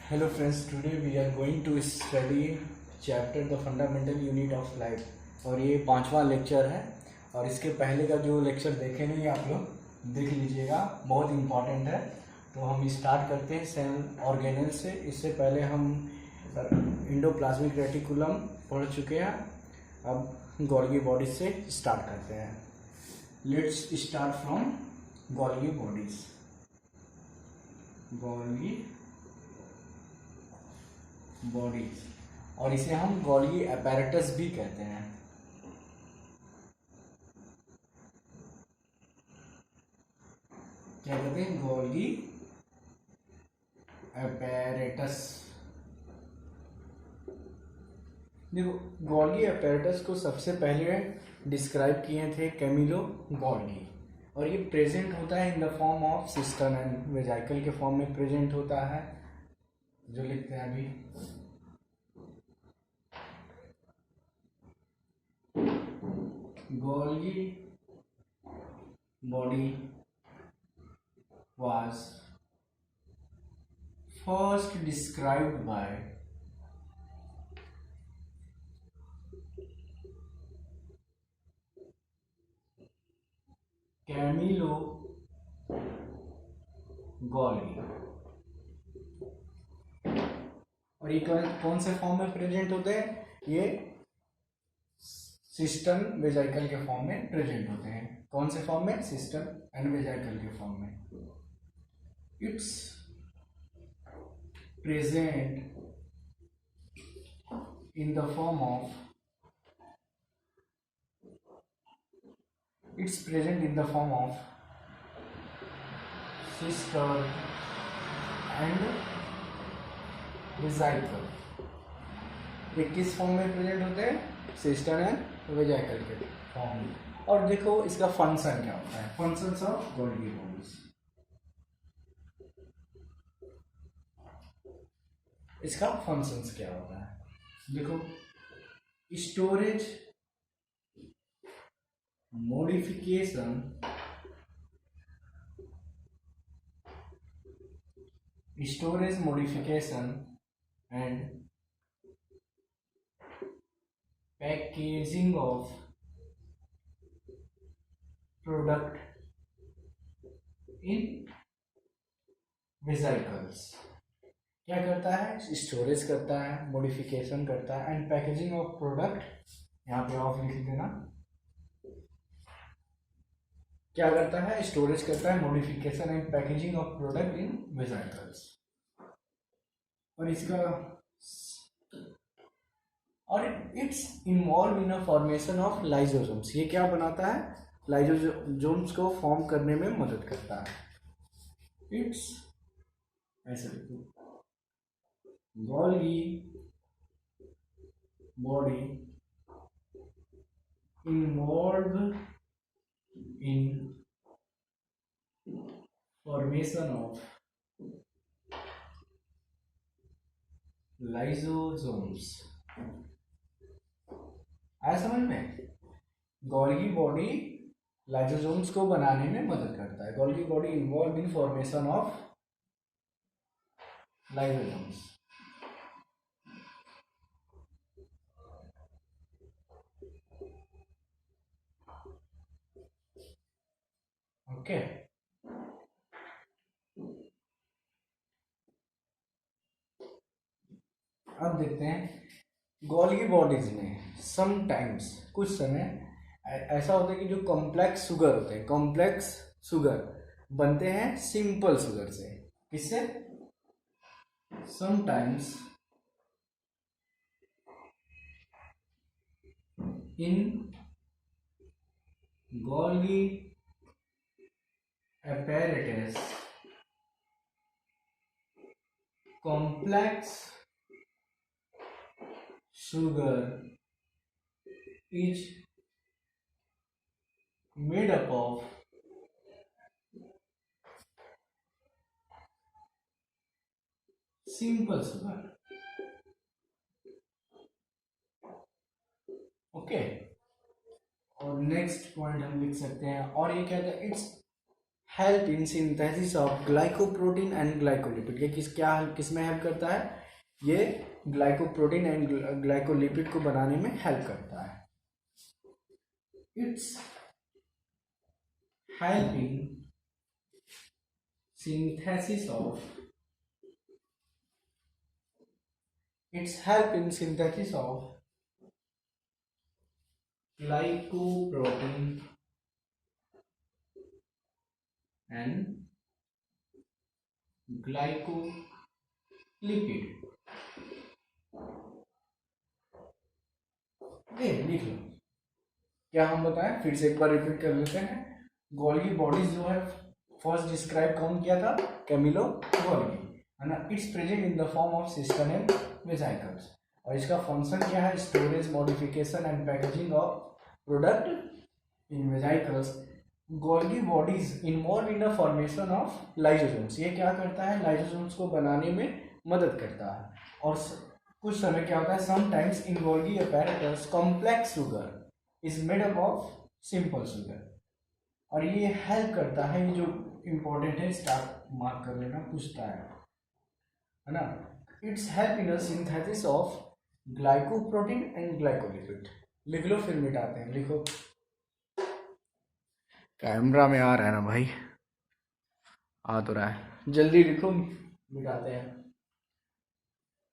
Hello friends, today we are going to study chapter the fundamental unit of life और ये 5वां lecture है। और इसके पहले का जो लेक्चर देखे नहीं आप लोग देख लीजिएगा, बहुत इम्पॉर्टेंट है। तो हम स्टार्ट करते हैं सेल ऑर्गेनेल से। इससे पहले हम इंडोप्लाज्मिक रेटिकुलम पढ़ चुके हैं, अब गोल्गी बॉडीज से स्टार्ट करते हैं। Let's start from Golgi bodies. Golgi bodies, और इसे हम गोल्गी अपैरेटस भी कहते हैं। क्या कहते हैं? Golgi apparatus. देखो, गोल्गी अपैरेटस को सबसे पहले डिस्क्राइब किए थे कैमिलो गोल्गी, और ये प्रेजेंट होता है in the form of cistern and वेजाइकल के फॉर्म में प्रेजेंट होता है, जो लिखते हैं अभी। Golgi body was first described by Camillo Golgi, और ये कौन से फॉर्म में प्रेजेंट होते हैं? ये सिस्टम वेजाइकल के फॉर्म में प्रेजेंट होते हैं। कौन से फॉर्म में? सिस्टम एंड वेजाइकल के फॉर्म में। It's present in the form of sister and वेजाइकल। ये किस फॉर्म में प्रेजेंट होते हैं? सिस्टर एंड वेजाइकल के फॉर्म में। और देखो इसका फंक्शन क्या होता है, फंक्शंस ऑफ गोल्गी बॉडीज। इसका फंक्शंस क्या होता है? देखो, storage modification and packaging of product in vesicles. क्या करता है? स्टोरेज करता है, मॉडिफिकेशन करता है एंड पैकेजिंग ऑफ प्रोडक्ट, यहाँ पे ऑफ लिख देना। क्या करता है? स्टोरेज करता है, modification and packaging of product in vesicles. और it's involve in a formation of lysosomes. ये क्या बनाता है? लाइजोसोम्स को फॉर्म करने में मदद करता है। इट्स ऐसे लिखो, Golgi body involve in formation of lysosomes. आया समझ में? गोल्गी बॉडी लाइजोसोम्स को बनाने में मदद करता है। Golgi body involve in formation of lysosomes. Okay, अब देखते हैं गोल्गी बॉडीज में समटाइम्स, कुछ समय ऐसा होता है कि जो कॉम्प्लेक्स शुगर होते हैं, कॉम्प्लेक्स शुगर बनते हैं सिंपल शुगर से। किससे? Sometimes in Golgi apparatus complex sugar is made up of simple sugar। Okay, और नेक्स्ट पॉइंट हम लिख सकते हैं, और ये कहते हैं it's help in synthesis of glycoprotein and glycolipid. ये किस में हेल्प करता है? ये ग्लाइकोप्रोटीन एंड ग्लाइकोलिपिड को बनाने में हेल्प करता है। It's help in synthesis of glycoprotein and glycolipid। लिख लो क्या हम बताएं, फिर से एक बार रिपीट कर लेते हैं। गोल्गी बॉडीज जो है फर्स्ट डिस्क्राइब कौन किया था? कैमिलो गोल्गी, है ना। It's present in the form of system and vesicles, और इसका फंक्शन क्या है? Storage, modification and packaging of product in vesicles. Golgi bodies involve in the formation of lysosomes. ये क्या करता है? लाइसोसोम्स को बनाने में मदद करता है। और कुछ समय क्या होता है? Sometimes in Golgi apparatus complex sugar is made up of simple sugar. और ये हेल्प करता है, ये जो इंपॉर्टेंट है, स्टार्ट मार्क कर लेना, पूछता है ना। It's help in synthesis of glycoprotein and glycolipid. लिख लो फिर मिटाते हैं। लिखो, कैमरा में आ रहा है ना भाई? आ तो रहा है, जल्दी लिखो, मिटाते हैं।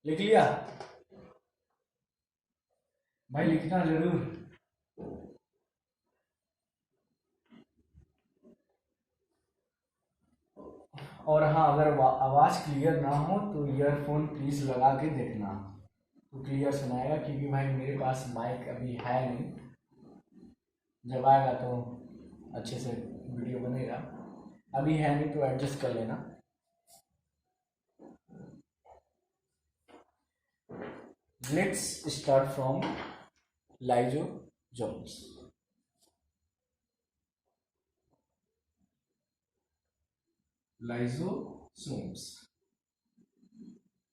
लिख लिया भाई? लिखना जरूर। और हाँ, अगर आवाज़ क्लियर ना हो तो ईयरफोन प्लीज़ लगा के देखना, तो क्लियर सुनाएगा, क्योंकि भाई मेरे पास माइक अभी है नहीं। जब आएगा तो अच्छे से वीडियो बनेगा, अभी है नहीं तो एडजस्ट कर लेना। Let's start from lysosomes. Lysosomes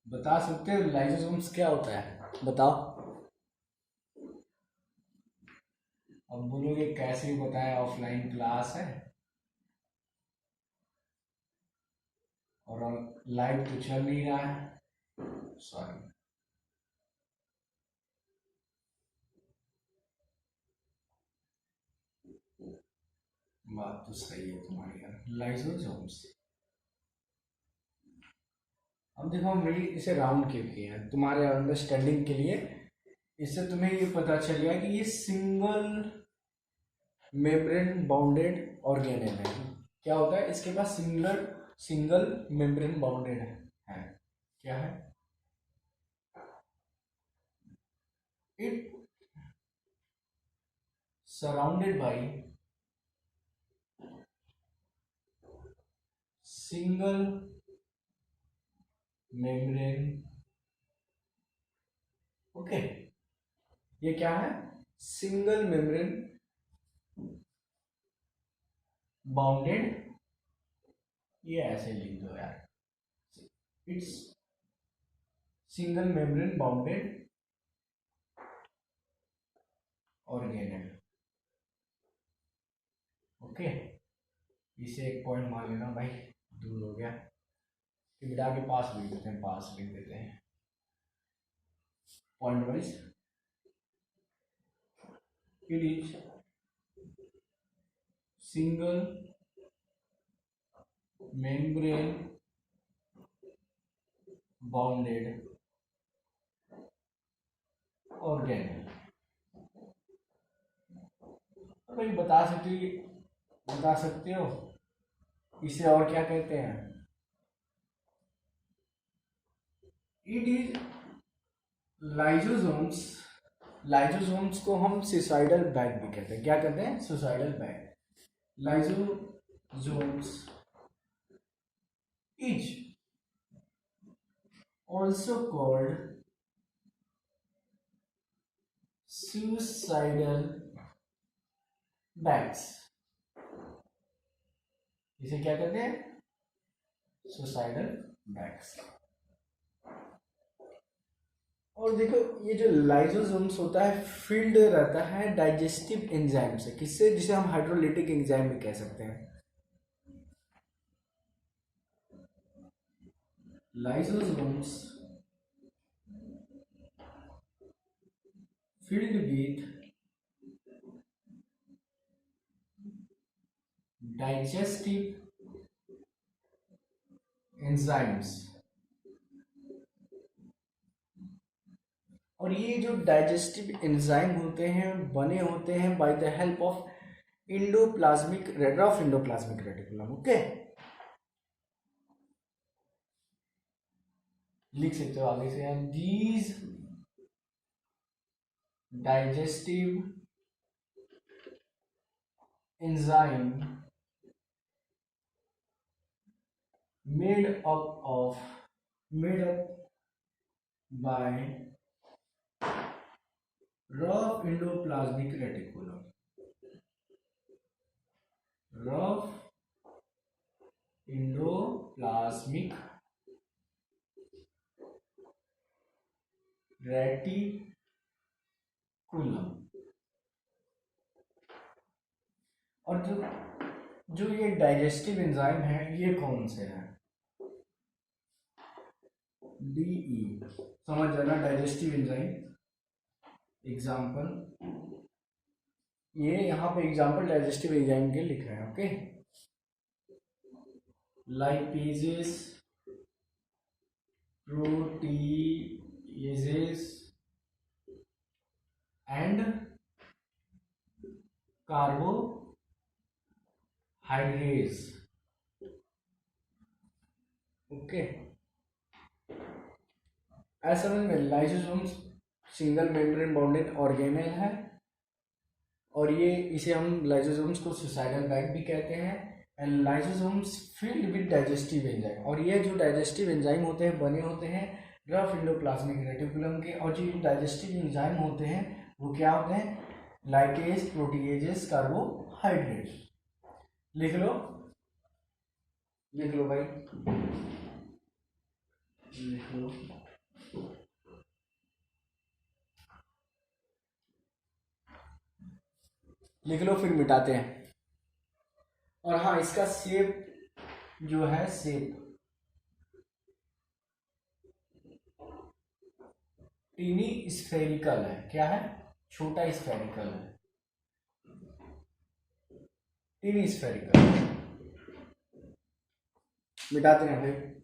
बता सकते हो लाइसोसोम्स क्या होता है? बताओ। अब बोलोगे कैसे बताया, ऑफलाइन क्लास है और लाइव तो चल नहीं रहा है, सॉरी। बात तो सही है तुम्हारी यार। लाइसोसोम्स, अब देखो हम इसे राउंड क्यों किए हैं तुम्हारे अंडरस्टैंडिंग के लिए। इससे तुम्हें ये पता चल गया कि ये सिंगल मेम्ब्रेन बाउंडेड ऑर्गेनेल है। क्या होता है? इसके पास सिंगल मेम्ब्रेन बाउंडेड है। क्या है? It surrounded by single membrane. Okay, ये क्या है? Single membrane bounded. ये ऐसे लिख दो यार, it's single membrane bounded organelle. Okay, इसे एक पॉइंट मान लेना भाई, दूर हो गया। मिटा के पास लिख देते हैं, पास लिख देते हैं point wise. It is single membrane bounded organelle। भाई बता सकते हो इसे और क्या कहते हैं? It is lysosomes. लाइसोसोम्स को हम सुसाइडल बैग भी कहते हैं। क्या कहते हैं? Suicidal bag. Lysosomes is also called suicidal bags। इसे क्या कहते हैं? Suicidal bags. और देखो, ये जो लाइसोसोम्स होता है फील्ड रहता है डाइजेस्टिव एंजाइम से। किससे? जिसे हम हाइड्रोलिटिक एंजाइम भी कह सकते हैं। lysosomes filled with digestive enzymes। और ये जो डाइजेस्टिव एंजाइम होते हैं बने होते हैं by the help of endoplasmic reticulum. Okay, लिख सकते हो आगे से, these digestive enzyme made up by rough endoplasmic reticulum, rough endoplasmic reticulum। और जो ये डाइजेस्टिव एंजाइम है ये कौन से हैं? DE, समझ जाना डाइजेस्टिव एंजाइम। एग्जाम्पल, ये यहाँ पे एग्जाम्पल डाइजेस्टिव एंजाइम के लिख रहे हैं। Okay, lipases, proteases and carbohydrates. Okay, ऐसा में lysosomes single membrane bounded organelle है, और ये इसे हम लाइसोसोम्स को सुसाइडल बैग भी कहते हैं। And lysosomes filled with digestive enzyme, और ये जो डाइजेस्टिव एंजाइम होते हैं बने होते हैं रफ इंडोप्लाज्मिक रेटिकुलम के। और जो डाइजेस्टिव एंजाइम होते हैं वो क्या होते हैं? Lipase, proteases, carbohydrates. लिख लो भाई, लिख लो। लिख लो फिर मिटाते हैं। और हाँ, इसका शेप जो है, शेप टीनी स्फेरिकल है। क्या है? छोटा स्फेरिकल है, टीनी स्फेरिकल। मिटाते हैं फिर।